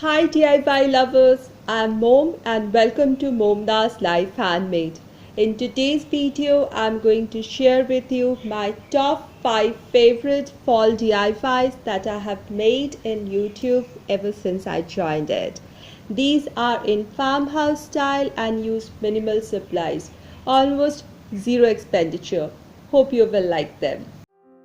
Hi DIY lovers, I'm Mom and welcome to MomDas Life Handmade. In today's video, I'm going to share with you my top 5 favorite fall DIYs that I have made in YouTube ever since I joined it. These are in farmhouse style and use minimal supplies, almost zero expenditure. Hope you will like them.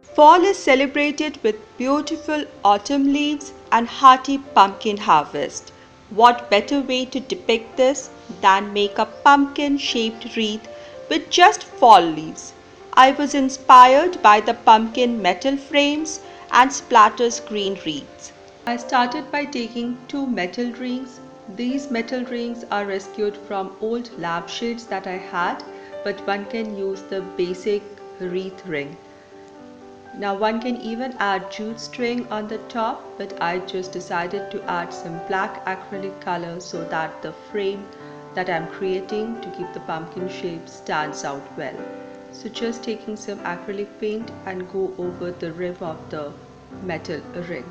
Fall is celebrated with beautiful autumn leaves and hearty pumpkin harvest. What better way to depict this than make a pumpkin-shaped wreath with just fall leaves? I was inspired by the pumpkin metal frames and splatters green wreaths. I started by taking 2 metal rings. These metal rings are rescued from old lampshades that I had, but one can use the basic wreath ring. Now one can even add jute string on the top, but I just decided to add some black acrylic color so that the frame that I'm creating to keep the pumpkin shape stands out well. So just taking some acrylic paint and go over the rim of the metal ring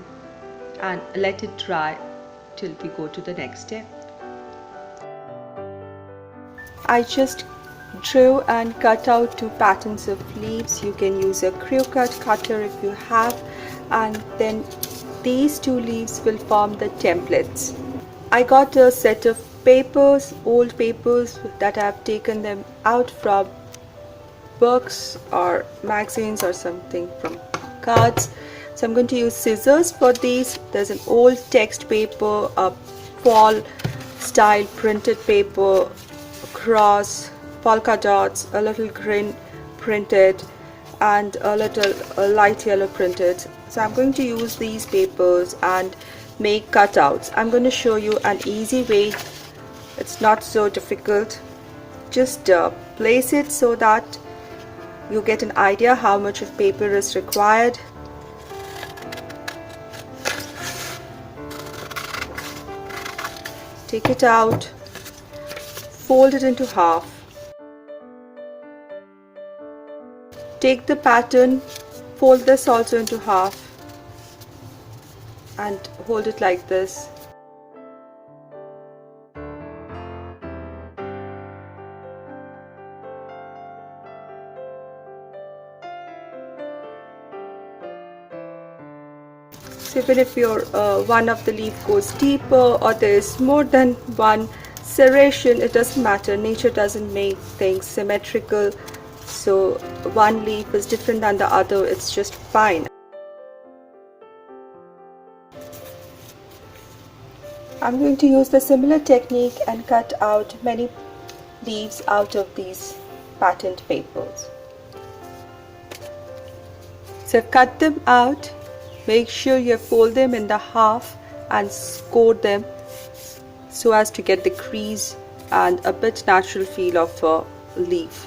and let it dry till we go to the next step. I just drew and cut out 2 patterns of leaves. You can use a crew cut cutter if you have, and then these 2 leaves will form the templates. I got a set of papers, old papers that I have taken them out from books or magazines or something, from cards. So I'm going to use scissors for these. There's an old text paper, a fall style printed paper, a cross, polka dots, a little green printed and a little light yellow printed. So I'm going to use these papers and make cutouts. I'm going to show you an easy way. It's not so difficult. Just place it so that you get an idea how much of paper is required. Take it out, fold it into half. Take the pattern, fold this also into half and hold it like this. So even if your one of the leaf goes deeper or there is more than one serration, it doesn't matter. Nature doesn't make things symmetrical. So one leaf is different than the other, it's just fine. I'm going to use the similar technique and cut out many leaves out of these patterned papers. So I've cut them out. Make sure you fold them in the half and score them so as to get the crease and a bit natural feel of a leaf.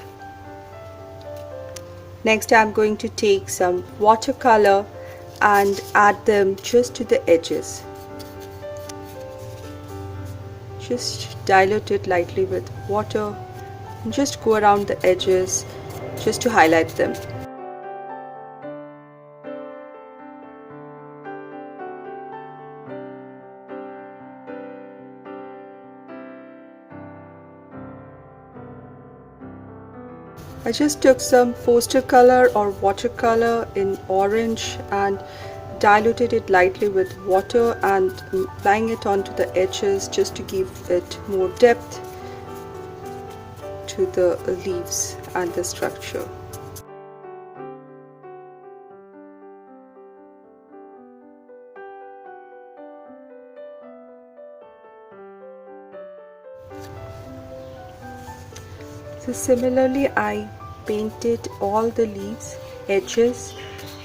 Next I'm going to take some watercolor and add them just to the edges. Just dilute it lightly with water and just go around the edges just to highlight them. I just took some poster color or watercolor in orange and diluted it lightly with water and applying it onto the edges just to give it more depth to the leaves and the structure. So similarly I painted all the leaves edges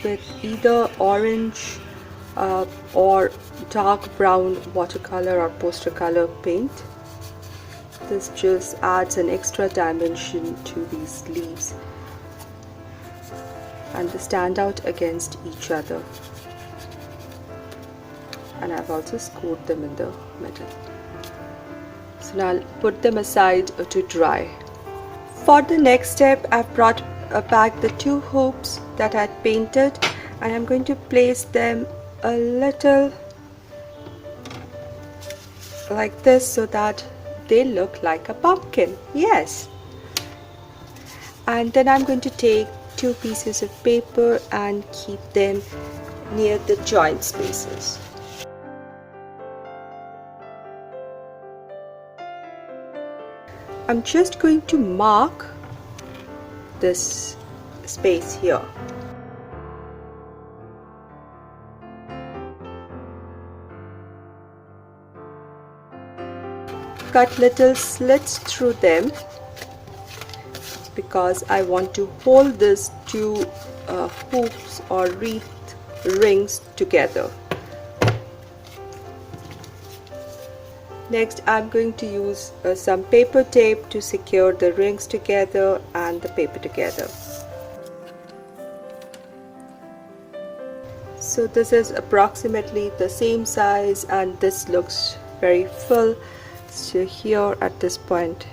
with either orange or dark brown watercolor or poster color paint. This just adds an extra dimension to these leaves and they stand out against each other. And I've also scored them in the middle. So now I'll put them aside to dry. For the next step, I've brought back the 2 hoops that I had painted and I'm going to place them a little like this so that they look like a pumpkin. Yes. And then I'm going to take 2 pieces of paper and keep them near the joint spaces. I'm just going to mark this space here. Cut little slits through them because I want to hold these 2 hoops or wreath rings together. Next, I'm going to use some paper tape to secure the rings together and the paper together. So this is approximately the same size and this looks very full. So here at this point,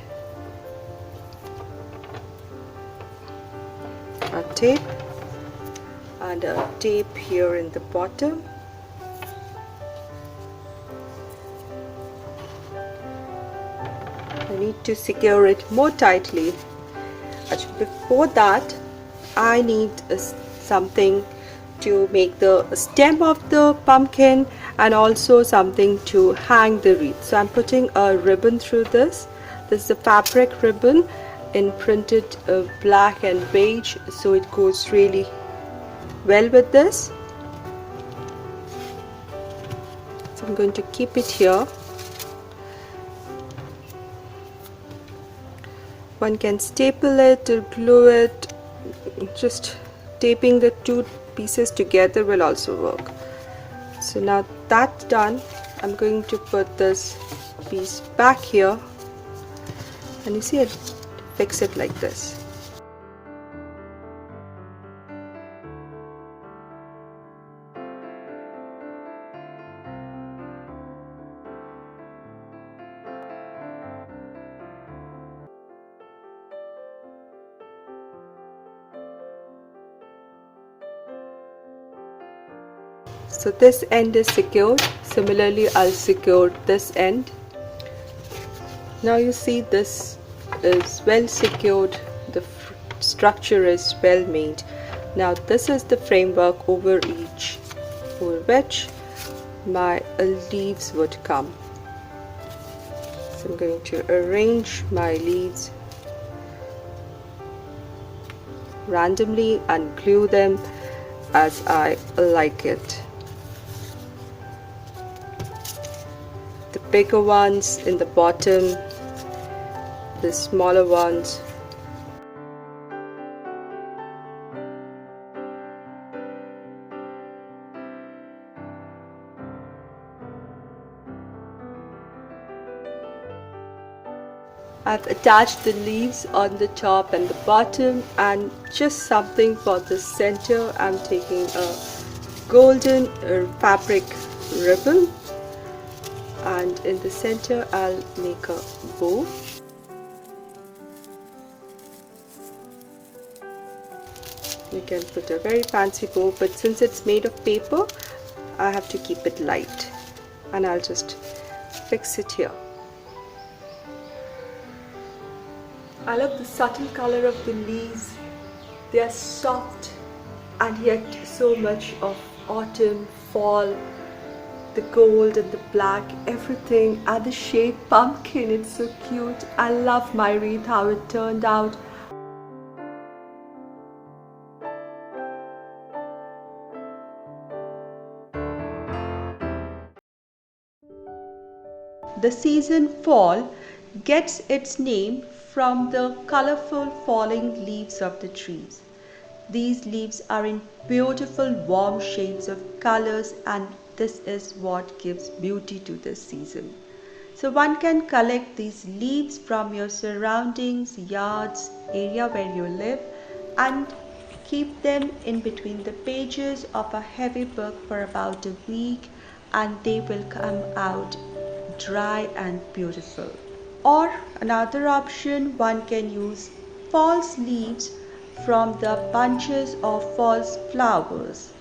a tape and a tape here in the bottom. I need to secure it more tightly. Actually, before that, I need something to make the stem of the pumpkin and also something to hang the wreath. So I'm putting a ribbon through this. This is a fabric ribbon in printed black and beige, so it goes really well with this. So I'm going to keep it here. One can staple it or glue it. Just taping the 2 pieces together will also work. So now that's done, I'm going to put this piece back here and you see it, fix it like this. So this end is secured. Similarly, I'll secure this end. Now you see this is well secured. The structure is well made. Now this is the framework over which my leaves would come. So I'm going to arrange my leaves randomly and glue them as I like it. The bigger ones in the bottom, the smaller ones. I've attached the leaves on the top and the bottom, and just something for the center. I'm taking a golden fabric ribbon, and in the center I'll make a bow. You can put a very fancy bow, but since it's made of paper, I have to keep it light, and I'll just fix it here. I love the subtle color of the leaves. They are soft and yet so much of autumn, fall, the gold and the black, everything, and the shape pumpkin. It's so cute. I love my wreath, how it turned out. The season fall gets its name from the colorful falling leaves of the trees. These leaves are in beautiful warm shades of colors, and this is what gives beauty to this season. So one can collect these leaves from your surroundings, yards, area where you live, and keep them in between the pages of a heavy book for about a week, and they will come out dry and beautiful. Or another option, one can use false leaves from the bunches of false flowers.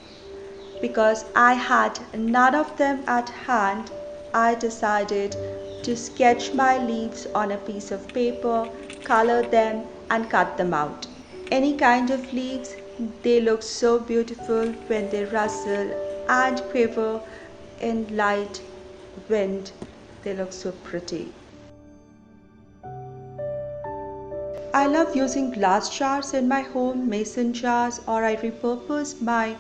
Because I had none of them at hand, I decided to sketch my leaves on a piece of paper, color them and cut them out. Any kind of leaves, they look so beautiful when they rustle and quiver in light wind. They look so pretty. I love using glass jars in my home, mason jars, or I repurpose my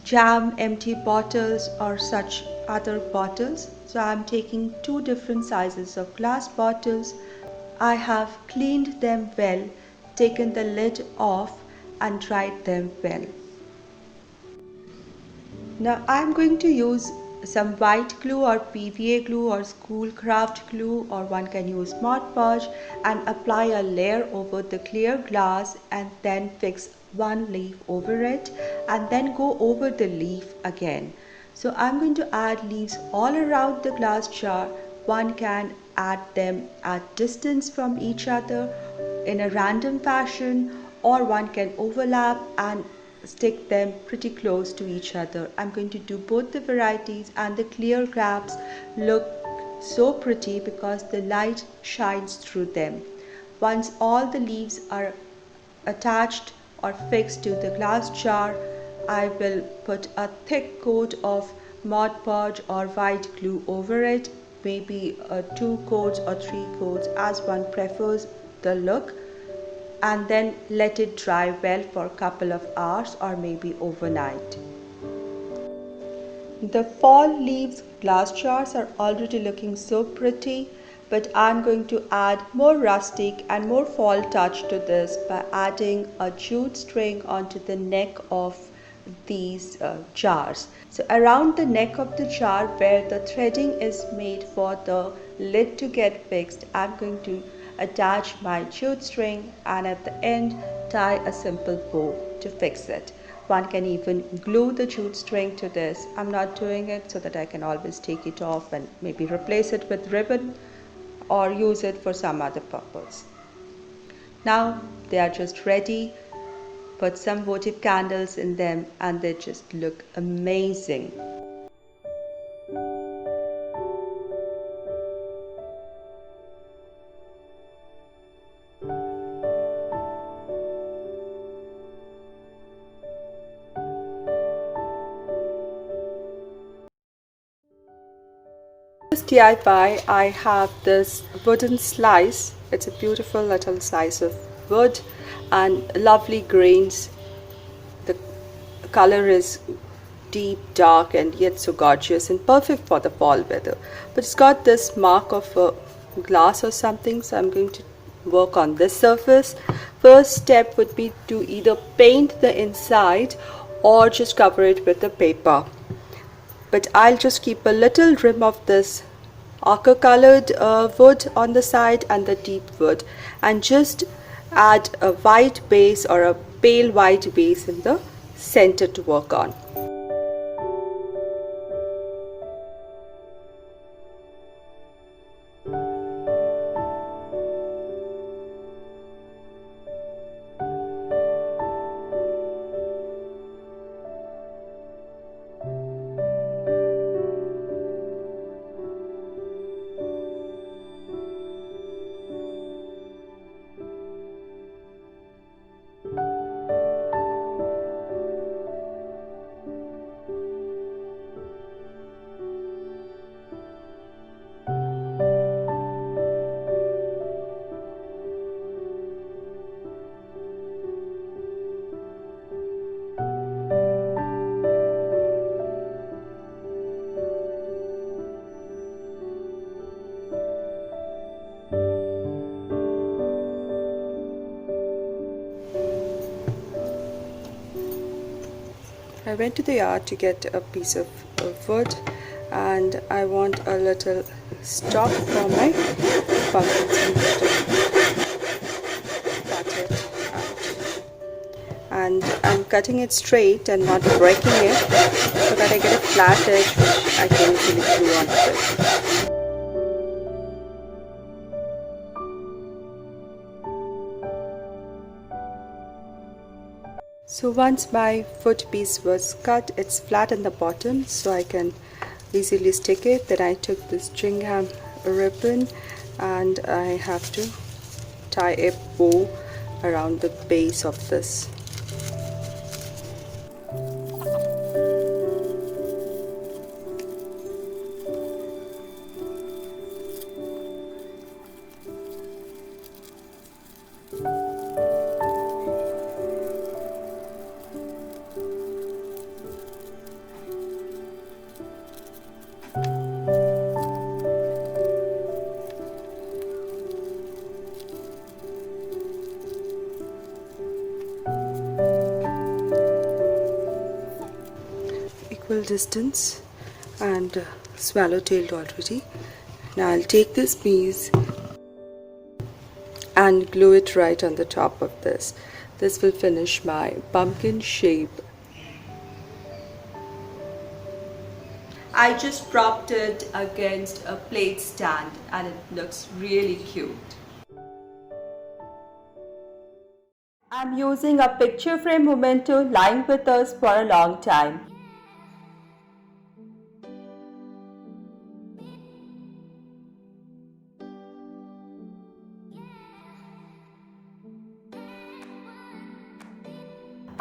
jam empty bottles or such other bottles. So I'm taking two different sizes of glass bottles. I have cleaned them well, taken the lid off and dried them well. Now I'm going to use some white glue or PVA glue or school craft glue, or one can use Mod Podge, and apply a layer over the clear glass and then fix one leaf over it and then go over the leaf again. So I'm going to add leaves all around the glass jar. One can add them at distance from each other in a random fashion, or one can overlap and stick them pretty close to each other. I'm going to do both the varieties, and the clear gaps look so pretty because the light shines through them. Once all the leaves are attached or fixed to the glass jar, I will put a thick coat of Mod Podge or white glue over it, maybe 2 coats or 3 coats as one prefers the look, and then let it dry well for a couple of hours or maybe overnight. The fall leaves glass jars are already looking so pretty, but I'm going to add more rustic and more fall touch to this by adding a jute string onto the neck of these jars. So around the neck of the jar where the threading is made for the lid to get fixed, I'm going to attach my jute string and at the end tie a simple bow to fix it. One can even glue the jute string to this. I'm not doing it so that I can always take it off and maybe replace it with ribbon or use it for some other purpose. Now they are just ready. Put some votive candles in them and they just look amazing. This DIY, I have this wooden slice. It's a beautiful little slice of wood and lovely grains. The color is deep, dark and yet so gorgeous and perfect for the fall weather. But it's got this mark of a glass or something, so I'm going to work on this surface. First step would be to either paint the inside or just cover it with the paper. But I'll just keep a little rim of this ochre colored wood on the side and the deep wood, and just add a white base or a pale white base in the center to work on. I went to the yard to get a piece of wood, and I want a little stop for my pumpkin. Cut it out. And I'm cutting it straight and not breaking it so that I get a flat edge which I can easily glue onto it. So once my foot piece was cut, it's flat in the bottom, so I can easily stick it. Then I took this gingham ribbon and I have to tie a bow around the base of this. Equal distance and swallow-tailed already. Now I'll take this piece and glue it right on the top of this. This will finish my pumpkin shape. I just propped it against a plate stand and it looks really cute. I'm using a picture frame memento lying with us for a long time.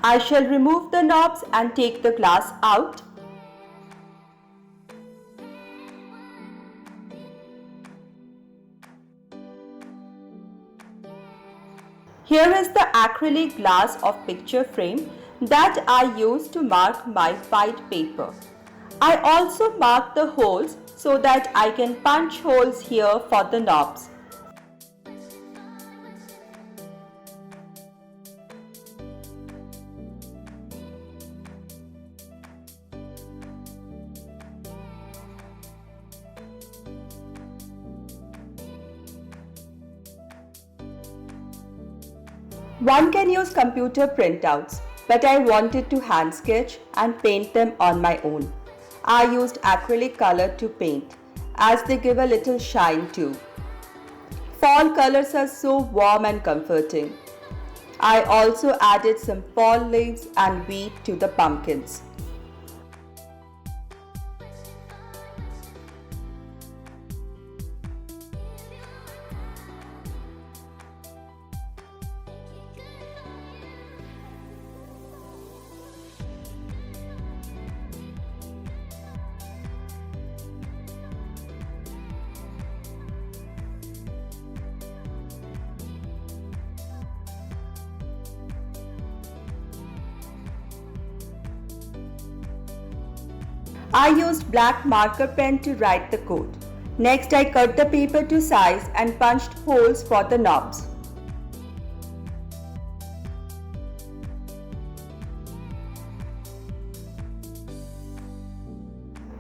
I shall remove the knobs and take the glass out. Here is the acrylic glass of picture frame that I use to mark my white paper. I also mark the holes so that I can punch holes here for the knobs. One can use computer printouts, but I wanted to hand sketch and paint them on my own. I used acrylic color to paint, as they give a little shine too. Fall colors are so warm and comforting. I also added some fall leaves and wheat to the pumpkins. I used black marker pen to write the code. Next, I cut the paper to size and punched holes for the knobs.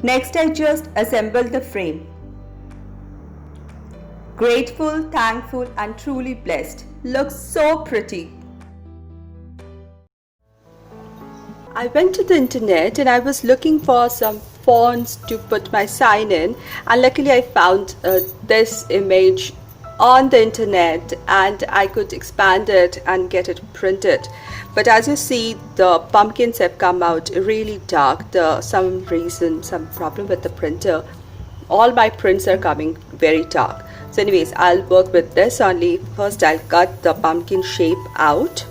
Next, I just assembled the frame. Grateful, thankful, and truly blessed. Looks so pretty. I went to the internet and I was looking for some fonts to put my sign in, and luckily I found this image on the internet and I could expand it and get it printed. But as you see, the pumpkins have come out really dark. Some problem with the printer, all my prints are coming very dark. So anyways, I'll work with this only. First I'll cut the pumpkin shape out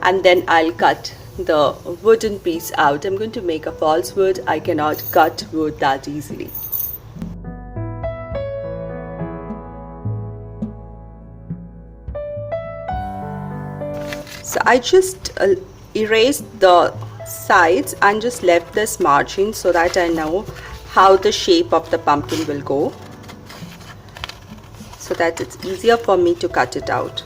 and then I'll cut the wooden piece out. I'm going to make a false wood. I cannot cut wood that easily. So I just erased the sides and just left this margin so that I know how the shape of the pumpkin will go, so that it's easier for me to cut it out.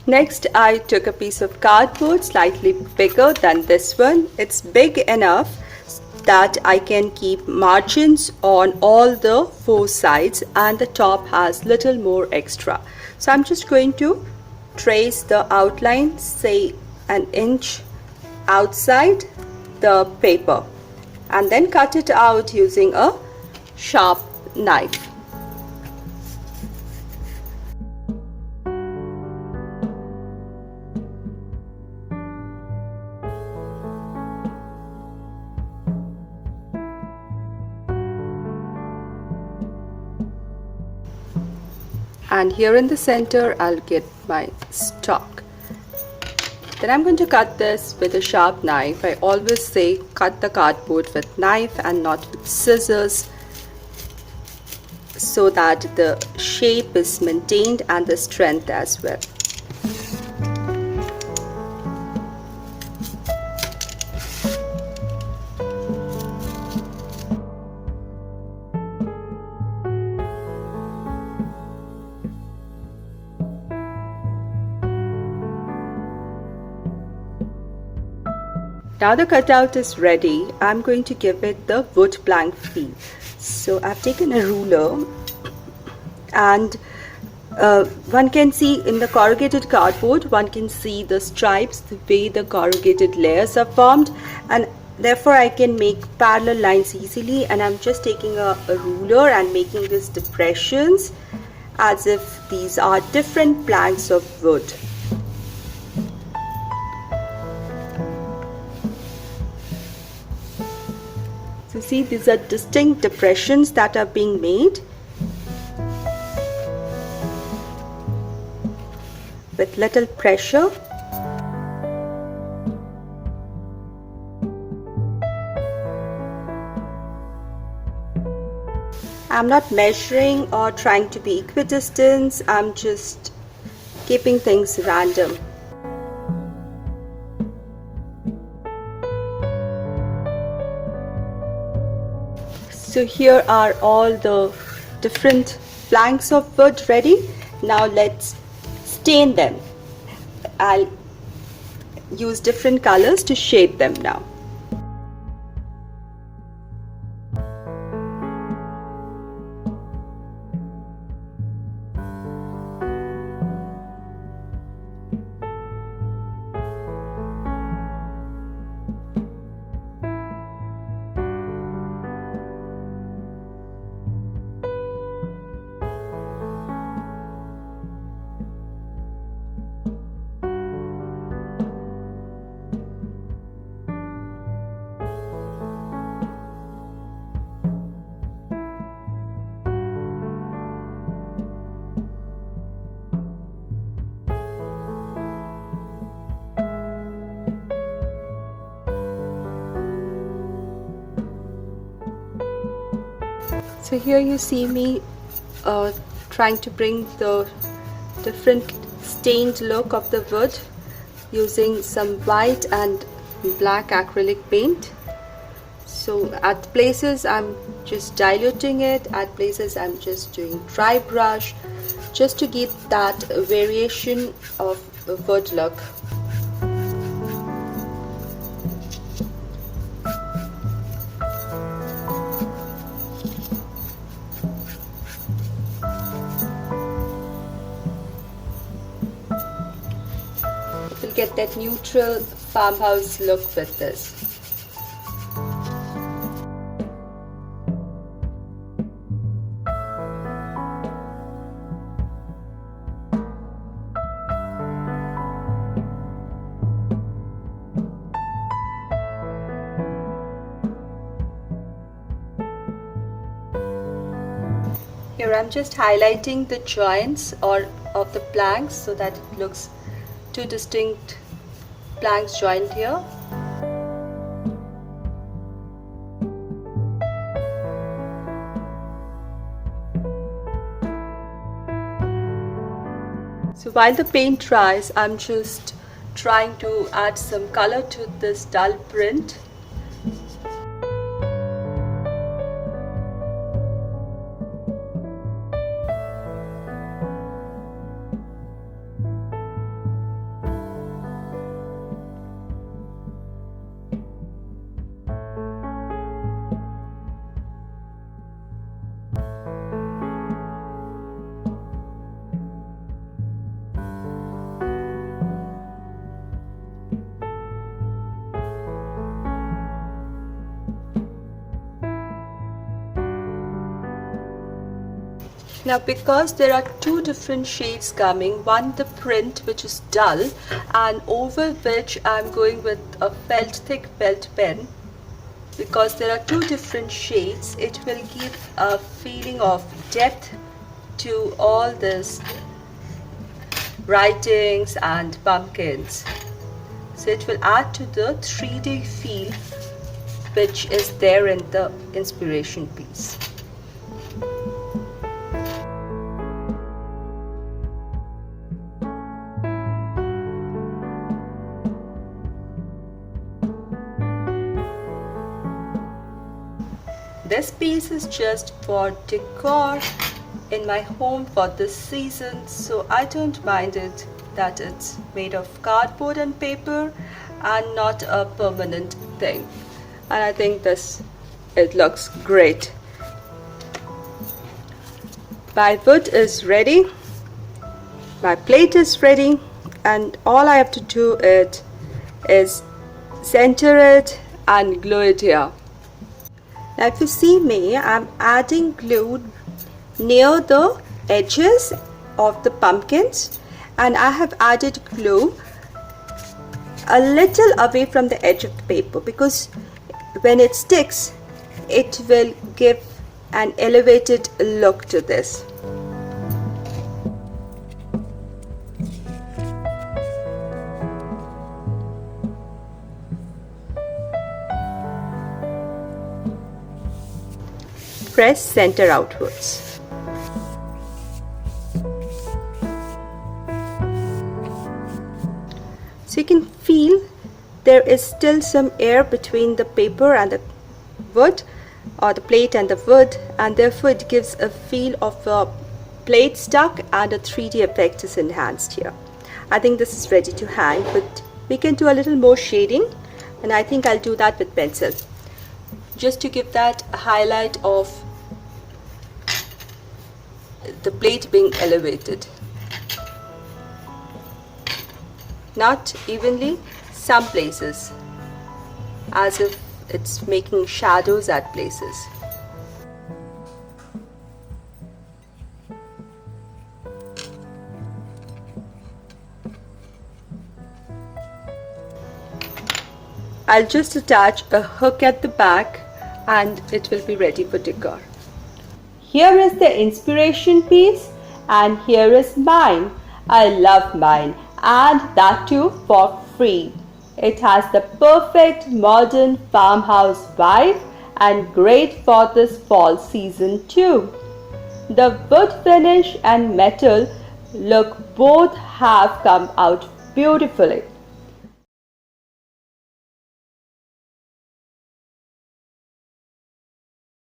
Next, I took a piece of cardboard slightly bigger than this one. It's big enough that I can keep margins on all the four sides, and the top has little more extra. So I'm just going to trace the outline, say an inch outside the paper. and then cut it out using a sharp knife. And here in the center I'll get my stalk. Then I'm going to cut this with a sharp knife. I always say cut the cardboard with knife and not with scissors, so that the shape is maintained and the strength as well. Now the cutout is ready. I'm going to give it the wood plank feel. So I've taken a ruler, and one can see in the corrugated cardboard, one can see the stripes, the way the corrugated layers are formed, and therefore I can make parallel lines easily. And I'm just taking a ruler and making these depressions as if these are different planks of wood. So see, these are distinct depressions that are being made with little pressure. I'm not measuring or trying to be equidistant. I'm just keeping things random. So here are all the different planks of wood ready. Now let's stain them. I'll use different colors to shade them now. So here you see me trying to bring the different stained look of the wood using some white and black acrylic paint. So at places I'm just diluting it, at places I'm just doing dry brush, just to give that variation of wood look. You'll get that neutral farmhouse look with this. Here I'm just highlighting the joints of the planks so that it looks two distinct planks joined here. So while the paint dries, I'm just trying to add some color to this dull print. Now because there are two different shades coming, one the print which is dull and over which I'm going with a thick felt pen, because there are two different shades, it will give a feeling of depth to all this writings and pumpkins. So it will add to the 3D feel which is there in the inspiration piece. This piece is just for decor in my home for this season, so I don't mind it that it's made of cardboard and paper and not a permanent thing. And I think it looks great. My wood is ready, my plate is ready, and all I have to do is center it and glue it here. Now if you see me, I'm adding glue near the edges of the pumpkins, and I have added glue a little away from the edge of the paper, because when it sticks it will give an elevated look to this. Press center outwards. So you can feel there is still some air between the paper and the wood, or the plate and the wood, and therefore it gives a feel of a plate stuck and a 3D effect is enhanced here. I think this is ready to hang, but we can do a little more shading, and I think I'll do that with pencil, just to give that highlight of the plate being elevated. Not evenly, some places, as if it's making shadows at places. I'll just attach a hook at the back and it will be ready for decor. Here is the inspiration piece and here is mine. I love mine, and that too for free. It has the perfect modern farmhouse vibe and great for this fall season too. The wood finish and metal look both have come out beautifully.